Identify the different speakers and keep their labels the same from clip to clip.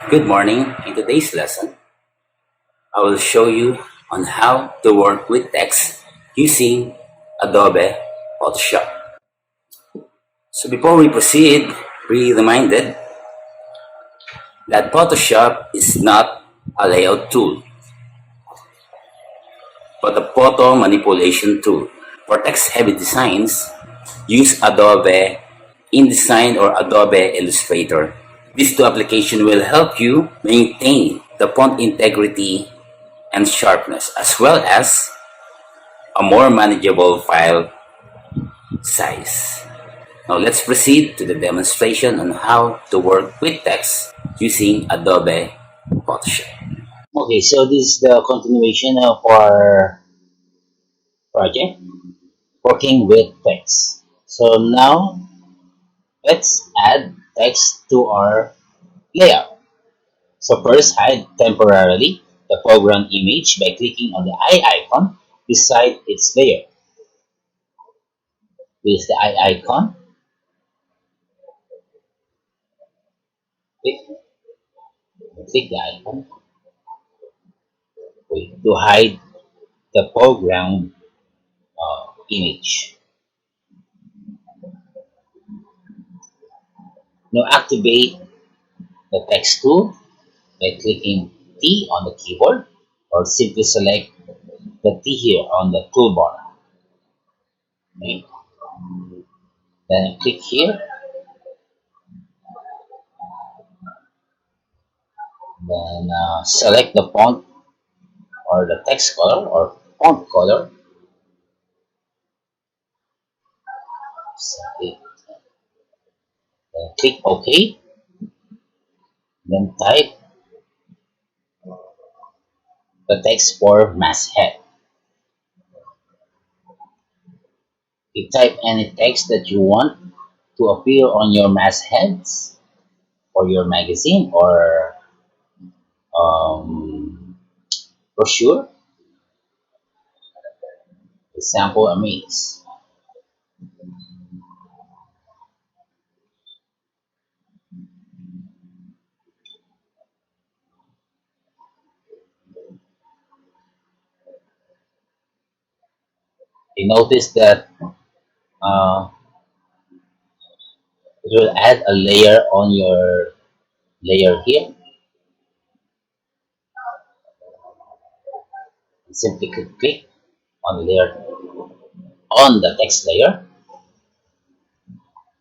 Speaker 1: Good morning. In today's lesson, I will show you on how to work with text using Adobe Photoshop. So before we proceed, be reminded that Photoshop is not a layout tool, but a photo manipulation tool. For text-heavy designs, use Adobe InDesign or Adobe Illustrator. These two applications will help you maintain the font integrity and sharpness, as well as a more manageable file size. Now let's proceed to the demonstration on how to work with text using Adobe Photoshop. Okay, so this is the continuation of our project, working with text. So now let's add text to our layout. So first, hide temporarily the foreground image by clicking on the eye icon beside its layer. This is the eye icon. Click, click the icon to hide the foreground image. Now activate the text tool by clicking T on the keyboard, or simply select the T here on the toolbar. Okay. Then click here, then select the font or the text color or font color. Simply, then click OK, then type the text for masthead. You type any text that you want to appear on your mastheads or your magazine or brochure. Example, amaze. You notice that uh, it will add a layer on your layer here. Simply click on the layer on the text layer,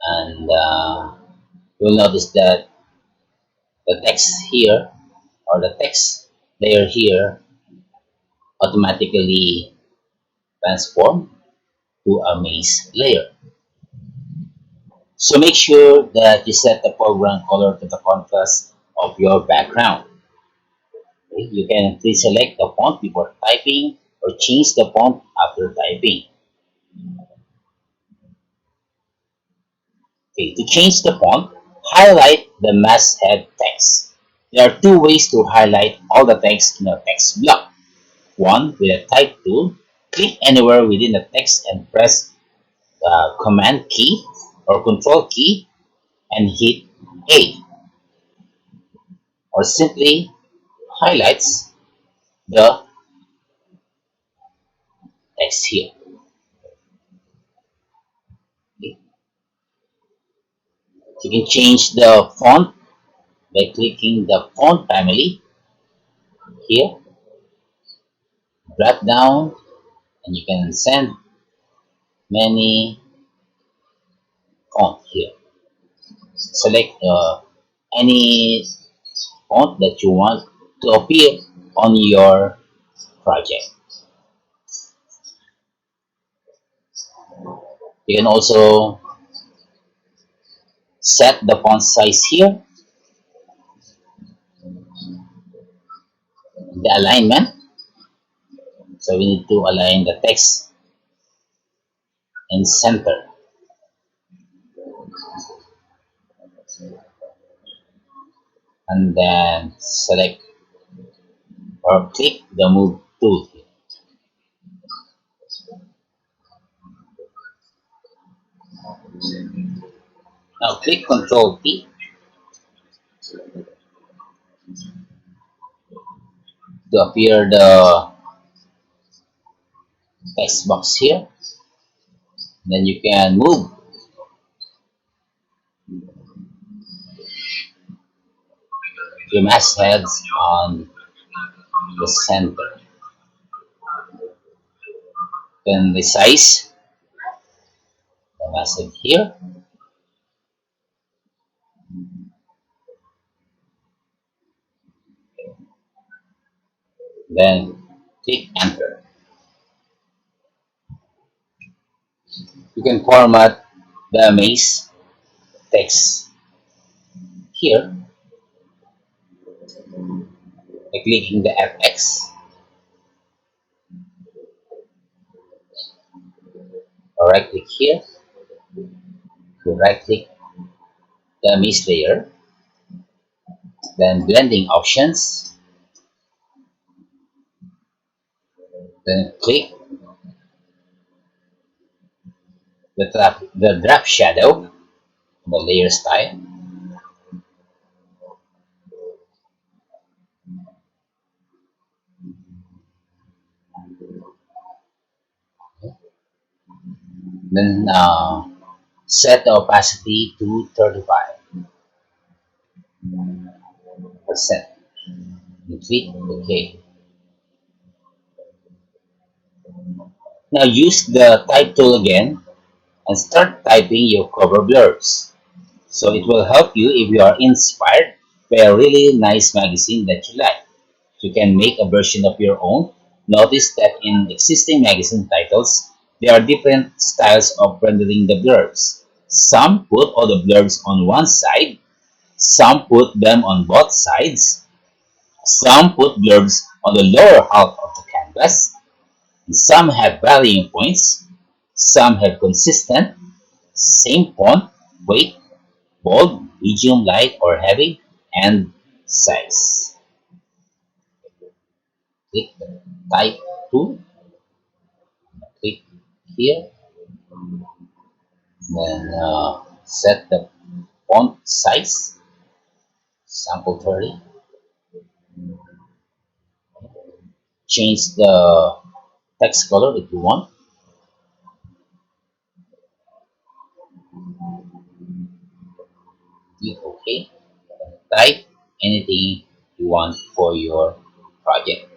Speaker 1: and you'll notice that the text here or the text layer here automatically transform to a maze layer. So make sure that you set the foreground color to the contrast of your background. Okay? You can pre-select the font before typing or change the font after typing. Okay, to change the font, highlight the masthead text. There are two ways to highlight all the text in a text block. One, with a type tool, click anywhere within the text and press the Command key or Control key and hit A, or simply highlights the text here. Okay. You can change the font by clicking the font family here, drop down, and you can send many font here. Select any font that you want to appear on your project. You can also set the font size here, the alignment. So we need to align the text in center. And then select or click the move tool here. Now click Control T to appear the text box here. Then you can move your mastheads on the center. Then the size, the masthead here. Then click enter. You can format the maze text here by clicking the FX, or right click here. You right click the maze layer, then blending options, then click the drop shadow, the layer style, then set the opacity to 35%. You click OK. Now use the type tool again and start typing your cover blurbs. So it will help you if you are inspired by a really nice magazine that you like. You can make a version of your own. Notice that in existing magazine titles, there are different styles of rendering the blurbs. Some put all the blurbs on one side, some put them on both sides, some put blurbs on the lower half of the canvas, and some have varying points, some have consistent, same font, weight, bold, medium, light, or heavy, and size. Click the type tool, click here, then set the font size, sample 30, change the text color if you want, click OK, type anything you want for your project.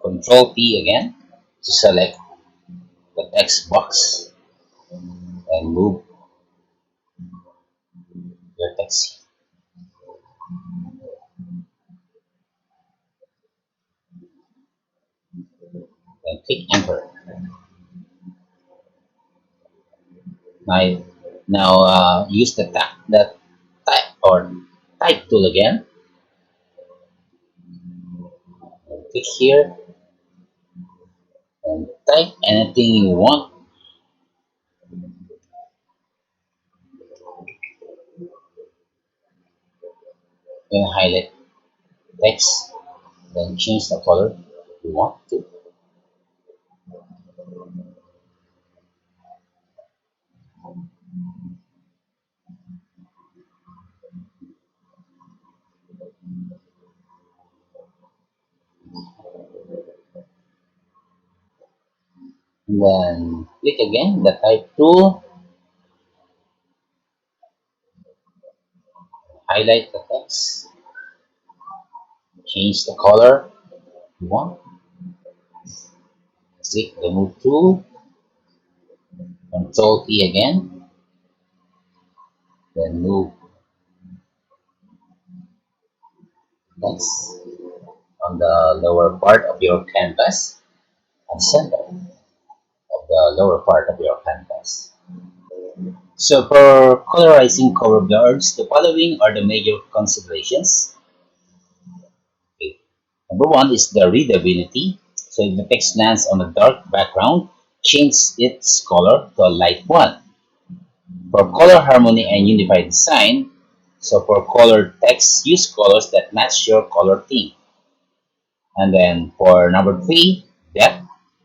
Speaker 1: Control P again to select the text box and move your text. Then click enter. Now use the type or type tool again. Click here and type anything you want. Then highlight text, then change the color if you want to. And then click again the type tool, highlight the text, change the color if you want. Click the move tool, Control T again, then move text on the lower part of your canvas and center of the lower part of your canvas. So for colorizing cover blurbs, the following are the major considerations. Okay. Number one is the readability. So if the text lands on a dark background, change its color to a light one. For color harmony and unified design, So for colored text, use colors that match your color theme. And then for number three, depth.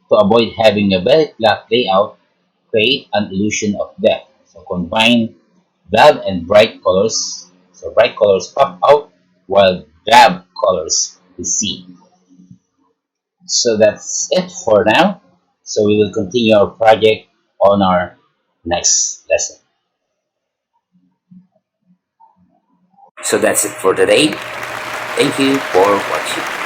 Speaker 1: To avoid having a very flat layout, create an illusion of depth. So combine drab and bright colors. So bright colors pop out while drab colors recede. So that's it for now. So we will continue our project on our next lesson. So that's it for today. Thank you for watching.